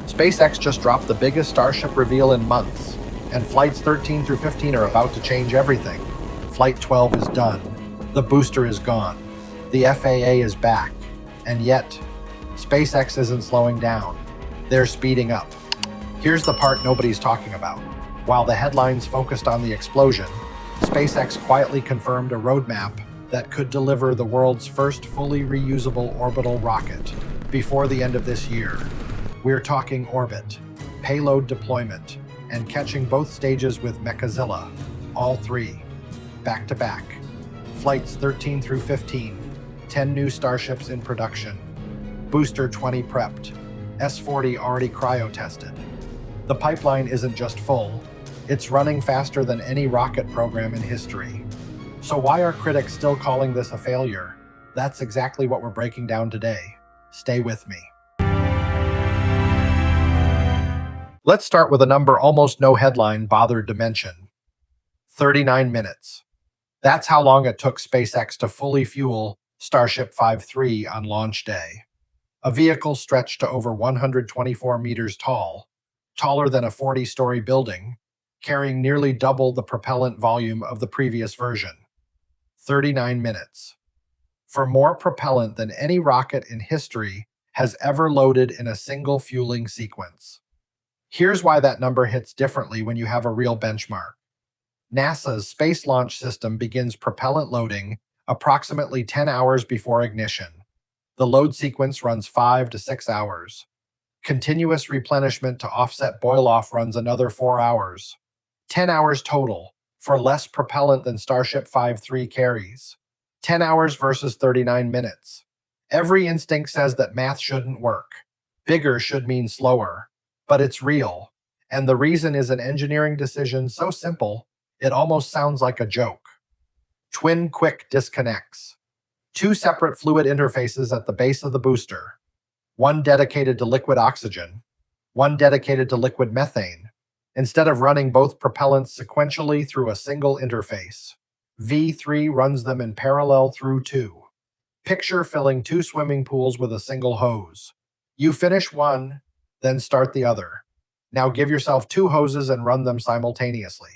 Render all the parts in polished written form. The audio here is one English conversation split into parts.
SpaceX just dropped the biggest Starship reveal in months, and Flights 13 through 15 are about to change everything. Flight 12 is done. The booster is gone. The FAA is back. And yet, SpaceX isn't slowing down. They're speeding up. Here's the part nobody's talking about. While the headlines focused on the explosion, SpaceX quietly confirmed a roadmap that could deliver the world's first fully reusable orbital rocket before the end of this year. We're talking orbit, payload deployment, and catching both stages with Mechazilla, all three, back to back. Flights 13 through 15, 10 new Starships in production. Booster 20 prepped, S-40 already cryo-tested. The pipeline isn't just full, it's running faster than any rocket program in history. So why are critics still calling this a failure? That's exactly what we're breaking down today. Stay with me. Let's start with a number almost no headline bothered to mention. 39 minutes. That's how long it took SpaceX to fully fuel Starship 5-3 on launch day. A vehicle stretched to over 124 meters tall, taller than a 40-story building, carrying nearly double the propellant volume of the previous version. 39 minutes. For more propellant than any rocket in history has ever loaded in a single fueling sequence. Here's why that number hits differently when you have a real benchmark. NASA's Space Launch System begins propellant loading approximately 10 hours before ignition. The load sequence runs 5 to 6 hours. Continuous replenishment to offset boil-off runs another 4 hours. 10 hours total, for less propellant than Starship 5-3 carries. 10 hours versus 39 minutes. Every instinct says that math shouldn't work. Bigger should mean slower. But it's real, and the reason is an engineering decision so simple, it almost sounds like a joke. Twin quick disconnects. 2 separate fluid interfaces at the base of the booster. One dedicated to liquid oxygen, one dedicated to liquid methane, instead of running both propellants sequentially through a single interface. V3 runs them in parallel through 2. Picture filling 2 swimming pools with a single hose. You finish one, then start the other. Now give yourself 2 hoses and run them simultaneously.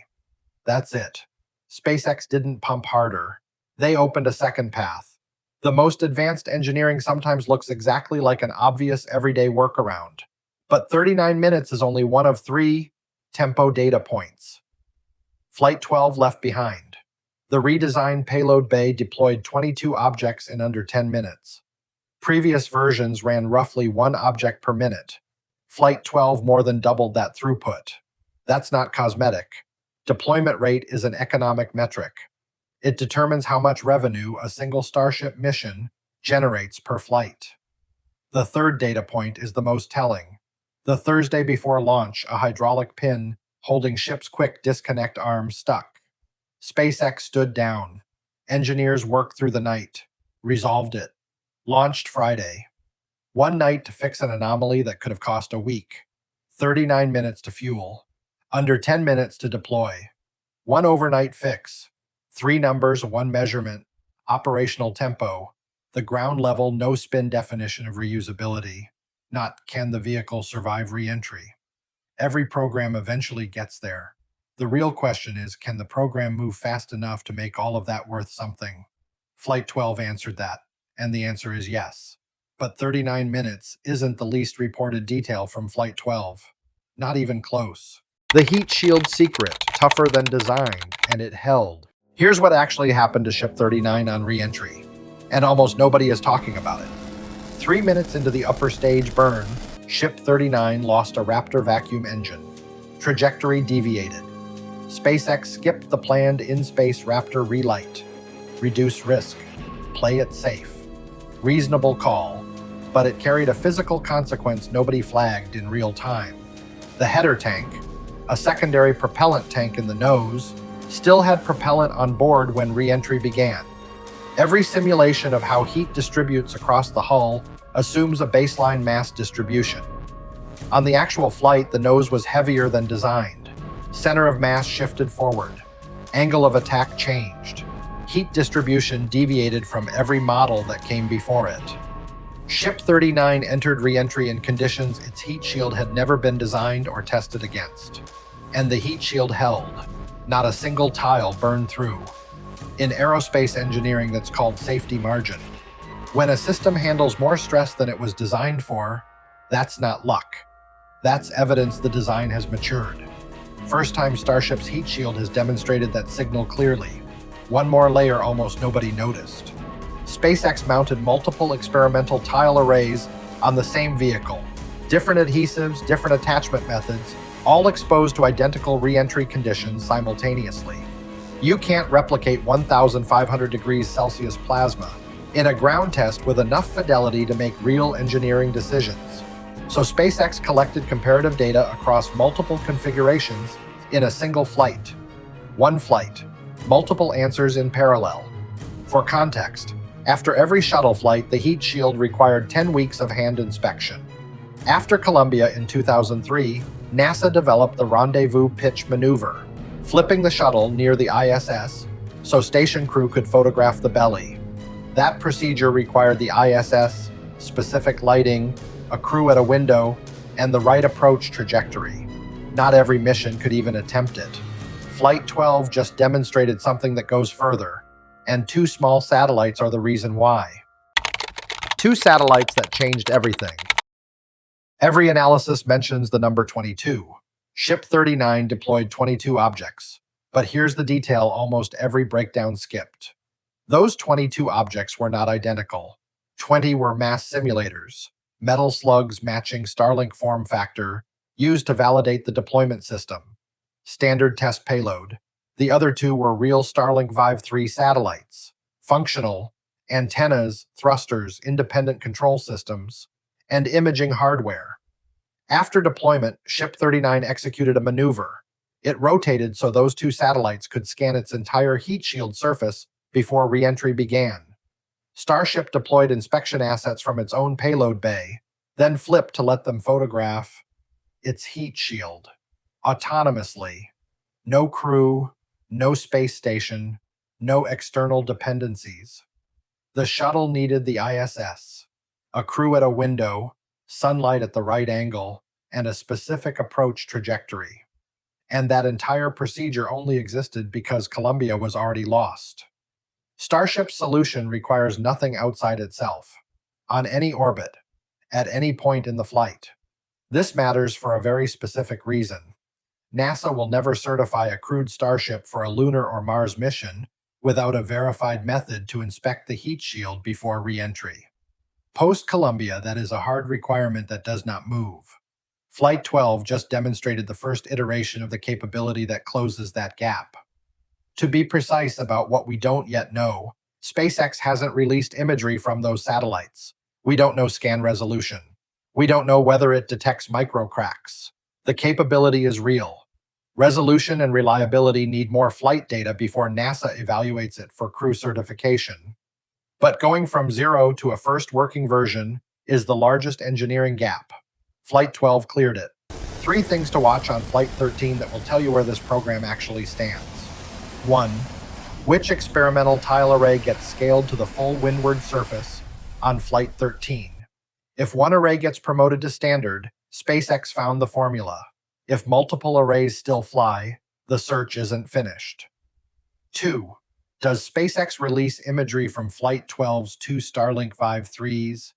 That's it. SpaceX didn't pump harder. They opened a second path. The most advanced engineering sometimes looks exactly like an obvious everyday workaround. But 39 minutes is only one of 3 tempo data points. Flight 12 left behind. The redesigned payload bay deployed 22 objects in under 10 minutes. Previous versions ran roughly 1 object per minute. Flight 12 more than doubled that throughput. That's not cosmetic. Deployment rate is an economic metric. It determines how much revenue a single Starship mission generates per flight. The third data point is the most telling. The Thursday before launch, a hydraulic pin holding ship's quick disconnect arm stuck. SpaceX stood down. Engineers worked through the night, resolved it, launched Friday. 1 night to fix an anomaly that could have cost a week. 39 minutes to fuel. Under 10 minutes to deploy. 1 overnight fix. 3 numbers, 1 measurement. Operational tempo. The ground level, no spin definition of reusability. Not can the vehicle survive re-entry. Every program eventually gets there. The real question is, can the program move fast enough to make all of that worth something? Flight 12 answered that, and the answer is yes. But 39 minutes isn't the least reported detail from Flight 12. Not even close. The heat shield secret, tougher than designed, and it held. Here's what actually happened to Ship 39 on re-entry, and almost nobody is talking about it. 3 minutes into the upper stage burn, Ship 39 lost a Raptor vacuum engine. Trajectory deviated. SpaceX skipped the planned in-space Raptor relight. Reduce risk. Play it safe. Reasonable call, but it carried a physical consequence nobody flagged in real time. The header tank, a secondary propellant tank in the nose, still had propellant on board when re-entry began. Every simulation of how heat distributes across the hull assumes a baseline mass distribution. On the actual flight, the nose was heavier than designed. Center of mass shifted forward. Angle of attack changed. Heat distribution deviated from every model that came before it. Ship 39 entered re-entry in conditions its heat shield had never been designed or tested against. And the heat shield held. Not a single tile burned through. In aerospace engineering, that's called safety margin. When a system handles more stress than it was designed for, that's not luck. That's evidence the design has matured. First time Starship's heat shield has demonstrated that signal clearly. One more layer almost nobody noticed. SpaceX mounted multiple experimental tile arrays on the same vehicle. Different adhesives, different attachment methods, all exposed to identical re-entry conditions simultaneously. You can't replicate 1,500 degrees Celsius plasma in a ground test with enough fidelity to make real engineering decisions. So SpaceX collected comparative data across multiple configurations in a single flight. One flight, multiple answers in parallel. For context, after every shuttle flight, the heat shield required 10 weeks of hand inspection. After Columbia in 2003, NASA developed the rendezvous pitch maneuver, flipping the shuttle near the ISS so station crew could photograph the belly. That procedure required the ISS, specific lighting, a crew at a window, and the right approach trajectory. Not every mission could even attempt it. Flight 12 just demonstrated something that goes further, and 2 small satellites are the reason why. 2 satellites that changed everything. Every analysis mentions the number 22. Ship 39 deployed 22 objects, but here's the detail almost every breakdown skipped. Those 22 objects were not identical. 20 were mass simulators, metal slugs matching Starlink form factor, used to validate the deployment system. Standard test payload. The other 2 were real Starlink V3 satellites, functional, antennas, thrusters, independent control systems, and imaging hardware. After deployment, Ship 39 executed a maneuver. It rotated so those 2 satellites could scan its entire heat shield surface before re-entry began. Starship deployed inspection assets from its own payload bay, then flipped to let them photograph its heat shield autonomously. No crew, no space station, no external dependencies. The shuttle needed the ISS, a crew at a window, sunlight at the right angle, and a specific approach trajectory. And that entire procedure only existed because Columbia was already lost. Starship's solution requires nothing outside itself, on any orbit, at any point in the flight. This matters for a very specific reason. NASA will never certify a crewed Starship for a lunar or Mars mission without a verified method to inspect the heat shield before re-entry. Post-Columbia, that is a hard requirement that does not move. Flight 12 just demonstrated the first iteration of the capability that closes that gap. To be precise about what we don't yet know, SpaceX hasn't released imagery from those satellites. We don't know scan resolution. We don't know whether it detects micro cracks. The capability is real. Resolution and reliability need more flight data before NASA evaluates it for crew certification. But going from 0 to a first working version is the largest engineering gap. Flight 12 cleared it. 3 things to watch on Flight 13 that will tell you where this program actually stands. 1. Which experimental tile array gets scaled to the full windward surface on Flight 13? If one array gets promoted to standard, SpaceX found the formula. If multiple arrays still fly, the search isn't finished. 2. Does SpaceX release imagery from Flight 12's 2 Starlink V3s?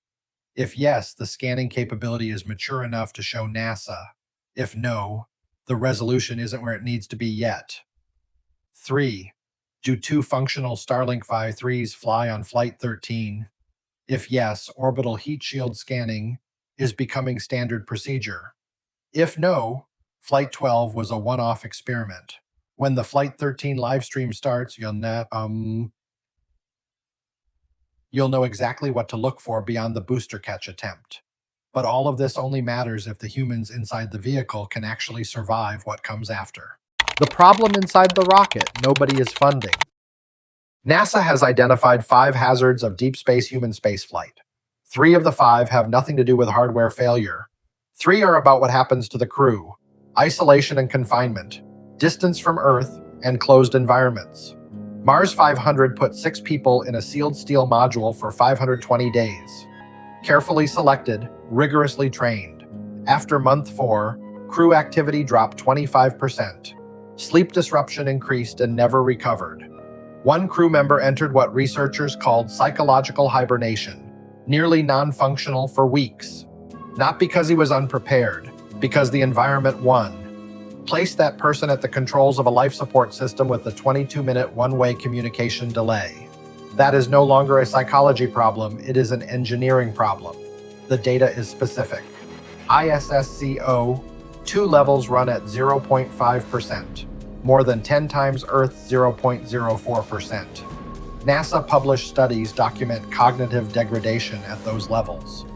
If yes, the scanning capability is mature enough to show NASA. If no, the resolution isn't where it needs to be yet. 3. Do 2 functional Starlink V3s fly on Flight 13? If yes, orbital heat shield scanning is becoming standard procedure. If no, Flight 12 was a one-off experiment. When the Flight 13 livestream starts, you'll know exactly what to look for beyond the booster catch attempt. But all of this only matters if the humans inside the vehicle can actually survive what comes after. The problem inside the rocket, nobody is funding. NASA has identified 5 hazards of deep space human spaceflight. 3 of the 5 have nothing to do with hardware failure. 3 are about what happens to the crew: isolation and confinement, distance from Earth, and closed environments. Mars 500 put 6 people in a sealed steel module for 520 days. Carefully selected, rigorously trained. After month 4, crew activity dropped 25%. Sleep disruption increased and never recovered. One crew member entered what researchers called psychological hibernation, nearly non-functional for weeks. Not because he was unprepared, because the environment won. Place that person at the controls of a life support system with a 22-minute one-way communication delay. That is no longer a psychology problem, it is an engineering problem. The data is specific. ISSCO, 2 levels run at 0.5%, more than 10 times Earth's 0.04%. NASA published studies document cognitive degradation at those levels.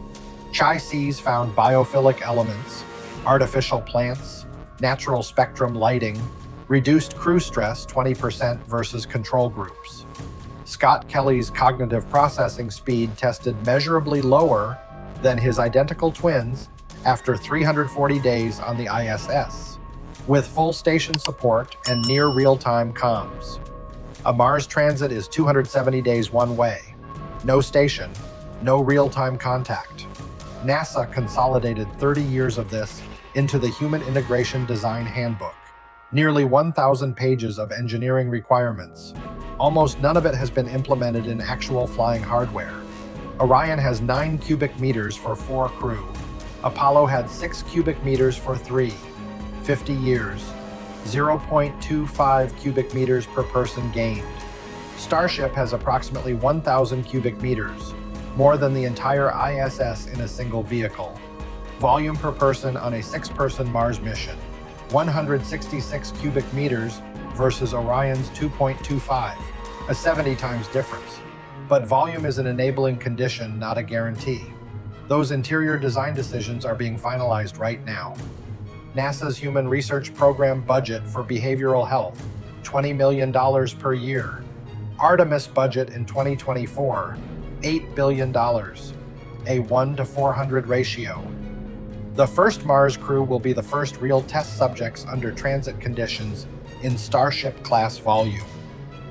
Chai-Seas found biophilic elements, artificial plants, natural spectrum lighting, reduced crew stress 20% versus control groups. Scott Kelly's cognitive processing speed tested measurably lower than his identical twins after 340 days on the ISS, with full station support and near real-time comms. A Mars transit is 270 days one way. No station, no real-time contact. NASA consolidated 30 years of this into the Human Integration Design Handbook. Nearly 1,000 pages of engineering requirements. Almost none of it has been implemented in actual flying hardware. Orion has 9 cubic meters for 4 crew. Apollo had 6 cubic meters for 3. 50 years. 0.25 cubic meters per person gained. Starship has approximately 1,000 cubic meters, more than the entire ISS in a single vehicle. Volume per person on a 6-person Mars mission, 166 cubic meters versus Orion's 2.25, a 70 times difference. But volume is an enabling condition, not a guarantee. Those interior design decisions are being finalized right now. NASA's Human Research Program budget for behavioral health, $20 million per year. Artemis budget in 2024, $8 billion, a 1 to 400 ratio. The first Mars crew will be the first real test subjects under transit conditions in Starship-class volume.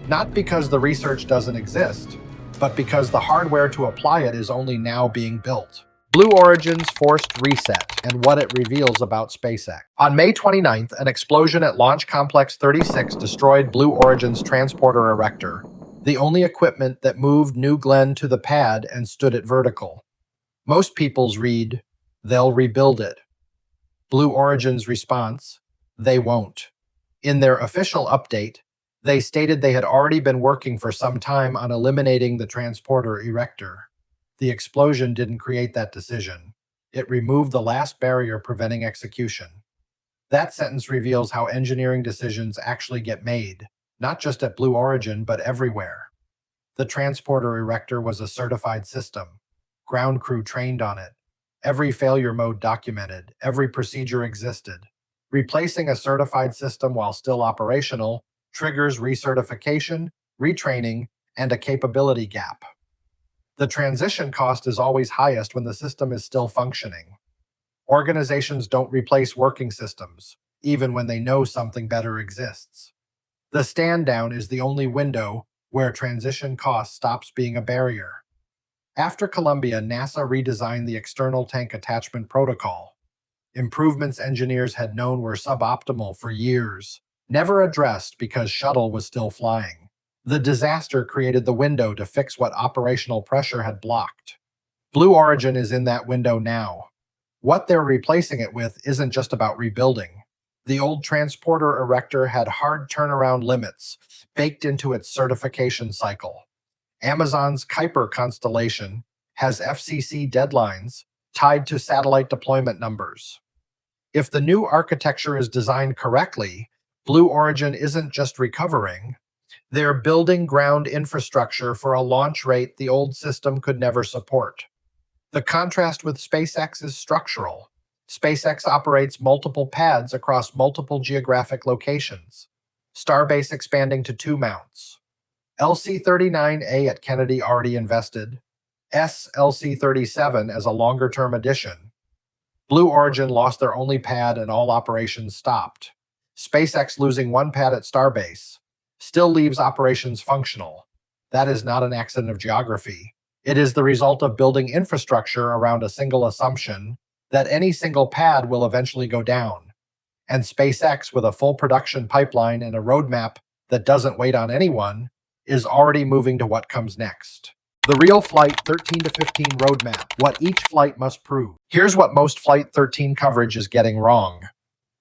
Not because the research doesn't exist, but because the hardware to apply it is only now being built. Blue Origin's forced reset and what it reveals about SpaceX. On May 29th, an explosion at Launch Complex 36 destroyed Blue Origin's transporter erector, the only equipment that moved New Glenn to the pad and stood it vertical. Most people's read, "They'll rebuild it." Blue Origin's response, "They won't." In their official update, they stated they had already been working for some time on eliminating the transporter erector. The explosion didn't create that decision. It removed the last barrier preventing execution. That sentence reveals how engineering decisions actually get made, not just at Blue Origin, but everywhere. The transporter erector was a certified system. Ground crew trained on it. Every failure mode documented, every procedure existed. Replacing a certified system while still operational triggers recertification, retraining, and a capability gap. The transition cost is always highest when the system is still functioning. Organizations don't replace working systems, even when they know something better exists. The stand down is the only window where transition cost stops being a barrier. After Columbia, NASA redesigned the external tank attachment protocol. Improvements engineers had known were suboptimal for years, never addressed because shuttle was still flying. The disaster created the window to fix what operational pressure had blocked. Blue Origin is in that window now. What they're replacing it with isn't just about rebuilding. The old transporter erector had hard turnaround limits baked into its certification cycle. Amazon's Kuiper constellation has FCC deadlines tied to satellite deployment numbers. If the new architecture is designed correctly, Blue Origin isn't just recovering. They're building ground infrastructure for a launch rate the old system could never support. The contrast with SpaceX is structural. SpaceX operates multiple pads across multiple geographic locations. Starbase expanding to 2 mounts. LC-39A at Kennedy already invested. LC-37 as a longer-term addition. Blue Origin lost their only pad and all operations stopped. SpaceX losing 1 pad at Starbase still leaves operations functional. That is not an accident of geography. It is the result of building infrastructure around a single assumption that any single pad will eventually go down. And SpaceX, with a full production pipeline and a roadmap that doesn't wait on anyone, is already moving to what comes next. The real Flight 13 to 15 roadmap, what each flight must prove. Here's what most Flight 13 coverage is getting wrong.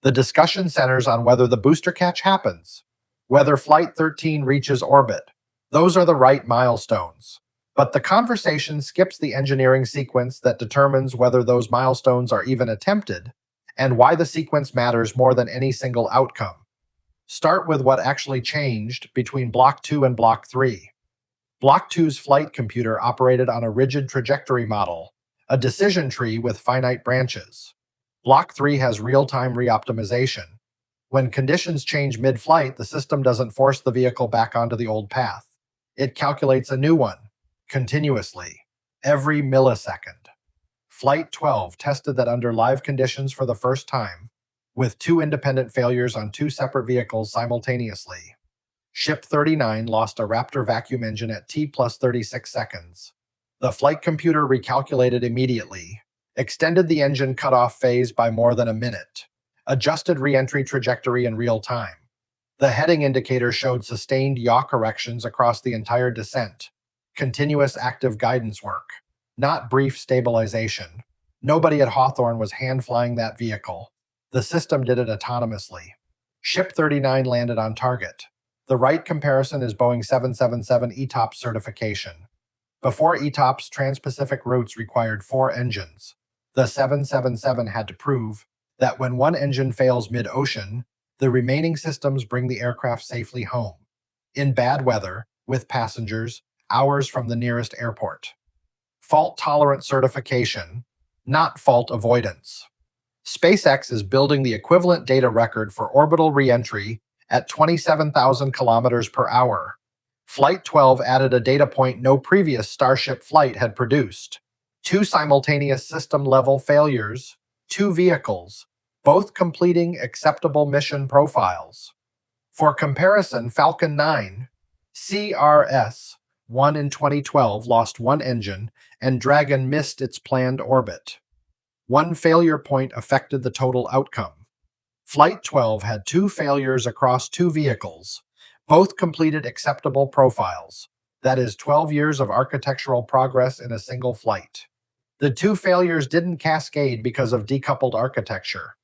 The discussion centers on whether the booster catch happens, whether Flight 13 reaches orbit. Those are the right milestones. But the conversation skips the engineering sequence that determines whether those milestones are even attempted, and why the sequence matters more than any single outcome. Start with what actually changed between Block 2 and Block 3. Block 2's flight computer operated on a rigid trajectory model, a decision tree with finite branches. Block 3 has real-time reoptimization. When conditions change mid-flight, the system doesn't force the vehicle back onto the old path. It calculates a new one, continuously, every millisecond. Flight 12 tested that under live conditions for the first time, with 2 independent failures on 2 separate vehicles simultaneously. Ship 39 lost a Raptor vacuum engine at T plus 36 seconds. The flight computer recalculated immediately, extended the engine cutoff phase by more than a minute, adjusted re-entry trajectory in real time. The heading indicator showed sustained yaw corrections across the entire descent, continuous active guidance work, not brief stabilization. Nobody at Hawthorne was hand-flying that vehicle. The system did it autonomously. Ship 39 landed on target. The right comparison is Boeing 777 ETOPS certification. Before ETOPS, trans-Pacific routes required 4 engines. The 777 had to prove that when one engine fails mid-ocean, the remaining systems bring the aircraft safely home. In bad weather, with passengers, hours from the nearest airport. Fault-tolerant certification, not fault avoidance. SpaceX is building the equivalent data record for orbital re-entry at 27,000 kilometers per hour. Flight 12 added a data point no previous Starship flight had produced. 2 simultaneous system-level failures, 2 vehicles, both completing acceptable mission profiles. For comparison, Falcon 9, CRS-1 in 2012 lost 1 engine, and Dragon missed its planned orbit. 1 failure point affected the total outcome. Flight 12 had 2 failures across 2 vehicles, both completed acceptable profiles. That is 12 years of architectural progress in a single flight. The 2 failures didn't cascade because of decoupled architecture.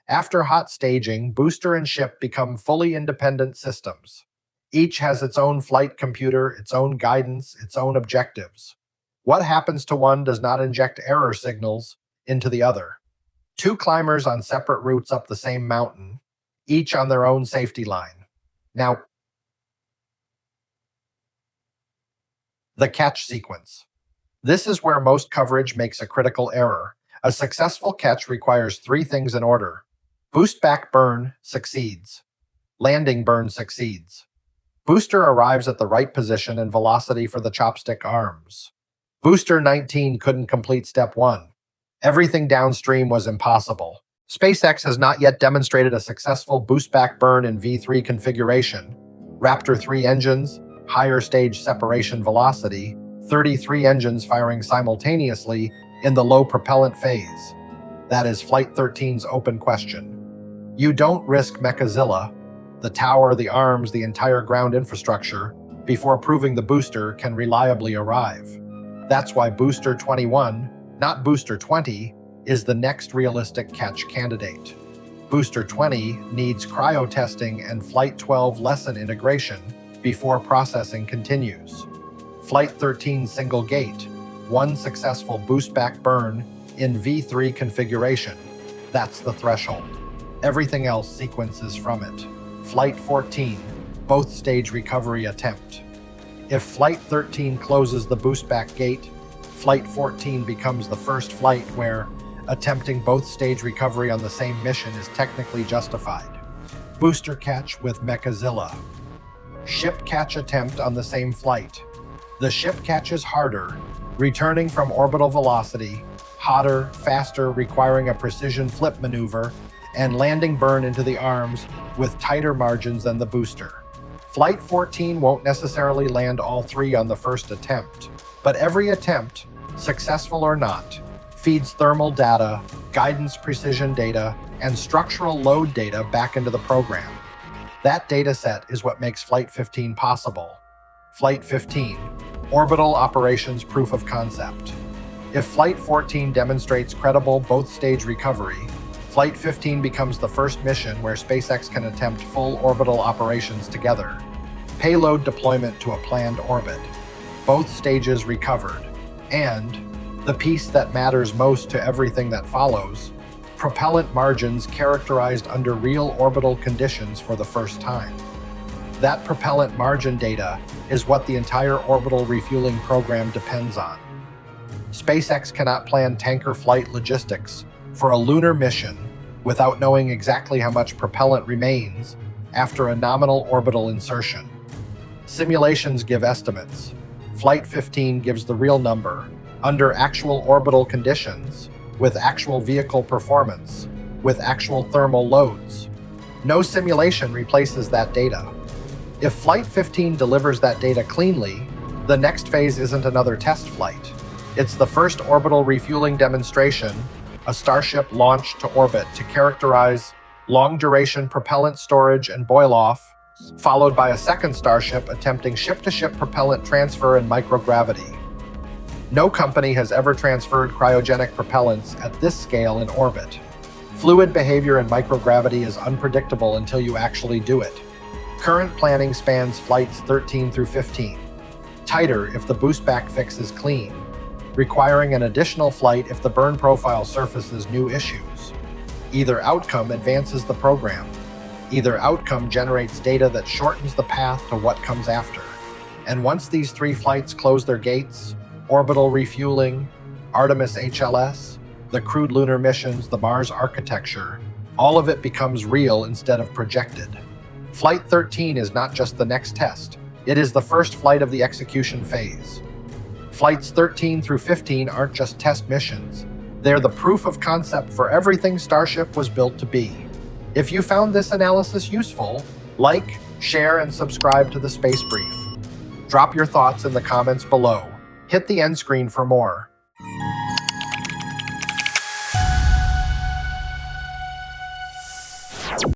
After hot staging, booster and ship become fully independent systems. Each has its own flight computer, its own guidance, its own objectives. What happens to one does not inject error signals into the other. 2 climbers on separate routes up the same mountain, each on their own safety line. Now, the catch sequence. This is where most coverage makes a critical error. A successful catch requires 3 things in order. Boost back burn succeeds. Landing burn succeeds. Booster arrives at the right position and velocity for the chopstick arms. Booster 19 couldn't complete step 1. Everything downstream was impossible. SpaceX has not yet demonstrated a successful boost back burn in V3 configuration. Raptor 3 engines, higher stage separation velocity, 33 engines firing simultaneously in the low propellant phase. That is Flight 13's open question. You don't risk Mechazilla, the tower, the arms, the entire ground infrastructure, before proving the booster can reliably arrive. That's why Booster 21, not Booster 20, is the next realistic catch candidate. Booster 20 needs cryo testing and Flight 12 lesson integration before processing continues. Flight 13 single gate, 1 successful boost back burn in V3 configuration. That's the threshold. Everything else sequences from it. Flight 14, both stage recovery attempt. If Flight 13 closes the boost back gate, Flight 14 becomes the first flight where attempting both stage recovery on the same mission is technically justified. Booster catch with Mechazilla. Ship catch attempt on the same flight. The ship catches harder, returning from orbital velocity, hotter, faster, requiring a precision flip maneuver, and landing burn into the arms with tighter margins than the booster. Flight 14 won't necessarily land all 3 on the first attempt. But every attempt, successful or not, feeds thermal data, guidance precision data, and structural load data back into the program. That data set is what makes Flight 15 possible. Flight 15, Orbital Operations Proof of Concept. If Flight 14 demonstrates credible both-stage recovery, Flight 15 becomes the first mission where SpaceX can attempt full orbital operations together. Payload deployment to a planned orbit. Both stages recovered. And, the piece that matters most to everything that follows, propellant margins characterized under real orbital conditions for the first time. That propellant margin data is what the entire orbital refueling program depends on. SpaceX cannot plan tanker flight logistics for a lunar mission without knowing exactly how much propellant remains after a nominal orbital insertion. Simulations give estimates. Flight 15 gives the real number, under actual orbital conditions, with actual vehicle performance, with actual thermal loads. No simulation replaces that data. If Flight 15 delivers that data cleanly, the next phase isn't another test flight. It's the first orbital refueling demonstration, a Starship launched to orbit to characterize long-duration propellant storage and boil-off, followed by a second Starship attempting ship-to-ship propellant transfer and microgravity. No company has ever transferred cryogenic propellants at this scale in orbit. Fluid behavior in microgravity is unpredictable until you actually do it. Current planning spans flights 13 through 15. Tighter if the boost-back fix is clean, requiring an additional flight if the burn profile surfaces new issues. Either outcome advances the program. Either outcome generates data that shortens the path to what comes after. And once these 3 flights close their gates, orbital refueling, Artemis HLS, the crewed lunar missions, the Mars architecture, all of it becomes real instead of projected. Flight 13 is not just the next test, it is the first flight of the execution phase. Flights 13 through 15 aren't just test missions, they're the proof of concept for everything Starship was built to be. If you found this analysis useful, like, share, and subscribe to the Space Brief. Drop your thoughts in the comments below. Hit the end screen for more.